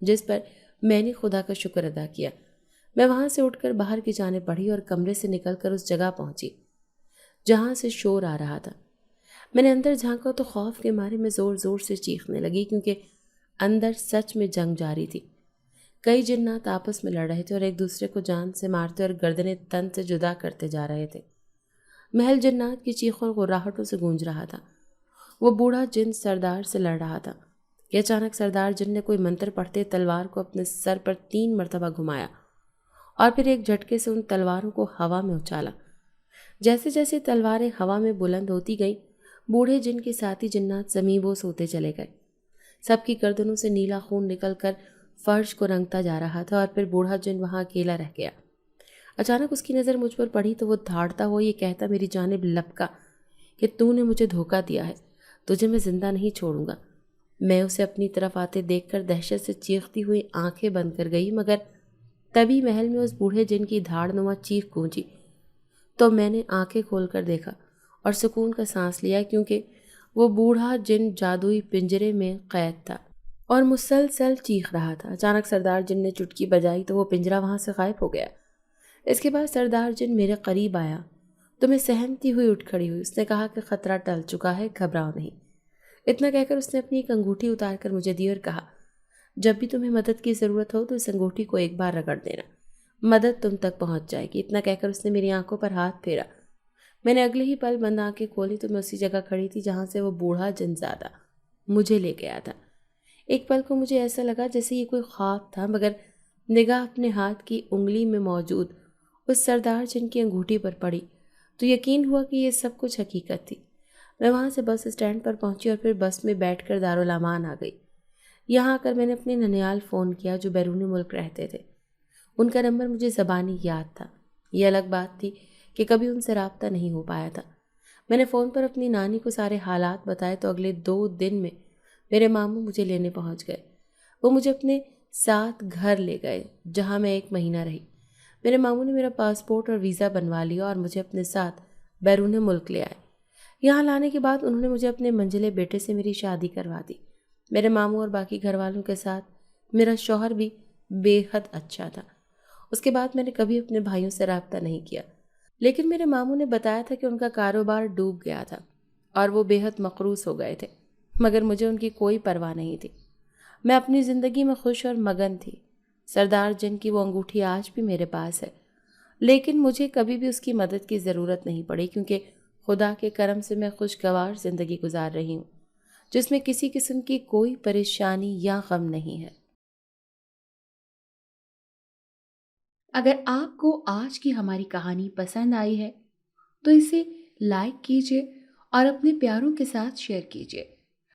جس پر میں نے خدا کا شکر ادا کیا۔ میں وہاں سے اٹھ کر باہر کی جانب بڑھی اور کمرے سے نکل کر اس جگہ پہنچی جہاں سے شور آ رہا تھا۔ میں نے اندر جھانکا تو خوف کے مارے میں زور زور سے چیخنے لگی، کیونکہ اندر سچ میں جنگ جاری تھی۔ کئی جنات آپس میں لڑ رہے تھے اور ایک دوسرے کو جان سے مارتے اور گردنیں تن سے جدا کرتے جا رہے تھے۔ محل جنات کی چیخوں اور غراہٹوں سے گونج رہا تھا۔ وہ بوڑھا جن سردار سے لڑ رہا تھا کہ اچانک سردار جن نے کوئی منتر پڑھتے تلوار کو اپنے سر پر 3 مرتبہ گھمایا اور پھر ایک جھٹکے سے ان تلواروں کو ہوا میں اچالا۔ جیسے جیسے تلواریں ہوا میں بلند ہوتی گئیں، بوڑھے جن کے ساتھی جنات زمیں بوس ہوتے چلے گئے۔ سب کی گردنوں سے نیلا خون نکل کر فرش کو رنگتا جا رہا تھا اور پھر بوڑھا جن وہاں اکیلا رہ گیا۔ اچانک اس کی نظر مجھ پر پڑی تو وہ دھاڑتا ہوا یہ کہتا میری جانب لپکا کہ تو نے مجھے دھوکہ دیا ہے، تجھے میں زندہ نہیں چھوڑوں گا۔ میں اسے اپنی طرف آتے دیکھ کر دہشت سے چیختی ہوئی آنکھیں بند کر گئی، مگر تبھی محل میں اس بوڑھے جن کی دھاڑ نما چیخ گونجی تو میں نے آنکھیں کھول کر دیکھا اور سکون کا سانس لیا، کیونکہ وہ بوڑھا جن جادوئی پنجرے میں قید تھا اور مسلسل چیخ رہا تھا۔ اچانک سردار جن نے چٹکی بجائی تو وہ پنجرہ وہاں سے غائب ہو گیا۔ اس کے بعد سردار جن میرے قریب آیا تو میں سہمتی ہوئی اٹھ کھڑی ہوئی۔ اس نے کہا کہ خطرہ ٹل چکا ہے، گھبراؤ نہیں۔ اتنا کہہ کر اس نے اپنی ایک انگوٹھی اتار کر مجھے دی اور کہا جب بھی تمہیں مدد کی ضرورت ہو تو اس انگوٹھی کو ایک بار رگڑ دینا، مدد تم تک پہنچ جائے گی۔ اتنا کہہ کر اس نے میری آنکھوں پر ہاتھ پھیرا۔ میں نے اگلے ہی پل بند آنکھیں کھولی تو میں اسی جگہ کھڑی تھی جہاں سے وہ بوڑھا جنزادہ مجھے لے گیا تھا۔ ایک پل کو مجھے ایسا لگا جیسے یہ کوئی خواب تھا، مگر نگاہ اپنے ہاتھ کی انگلی میں موجود اس سردار جن کی انگوٹھی پر پڑی تو یقین ہوا کہ یہ سب کچھ حقیقت تھی۔ میں وہاں سے بس اسٹینڈ پر پہنچی اور پھر بس میں بیٹھ کر دارالامان آ گئی۔ یہاں آ کر میں نے اپنے ننیال فون کیا جو بیرون ملک رہتے تھے۔ ان کا نمبر مجھے زبانی یاد تھا۔ یہ الگ بات تھی کہ کبھی ان سے رابطہ نہیں ہو پایا تھا۔ میں نے فون پر اپنی نانی کو سارے حالات بتائے تو اگلے 2 دن میں میرے ماموں مجھے لینے پہنچ گئے۔ وہ مجھے اپنے ساتھ گھر لے گئے جہاں میں 1 مہینہ رہی۔ میرے ماموں نے میرا پاسپورٹ اور ویزا بنوا لیا اور مجھے اپنے ساتھ بیرون ملک لے آئے۔ یہاں لانے کے بعد انہوں نے مجھے اپنے منجلے بیٹے سے میری شادی کروا دی۔ میرے ماموں اور باقی گھر والوں کے ساتھ میرا شوہر بھی بے حد اچھا تھا۔ اس کے بعد میں نے کبھی اپنے بھائیوں سے رابطہ نہیں کیا، لیکن میرے ماموں نے بتایا تھا کہ ان کا کاروبار ڈوب گیا تھا اور وہ بے حد مقروض ہو گئے تھے، مگر مجھے ان کی کوئی پرواہ نہیں تھی۔ میں اپنی زندگی میں خوش اور مگن تھی۔ سردار جن کی وہ انگوٹھی آج بھی میرے پاس ہے، لیکن مجھے کبھی بھی اس کی مدد کی ضرورت نہیں پڑی، کیونکہ خدا کے کرم سے میں خوشگوار زندگی گزار رہی ہوں جس میں کسی قسم کی کوئی پریشانی یا غم نہیں ہے۔ اگر آپ کو آج کی ہماری کہانی پسند آئی ہے تو اسے لائک کیجیے اور اپنے پیاروں کے ساتھ شیئر کیجیے۔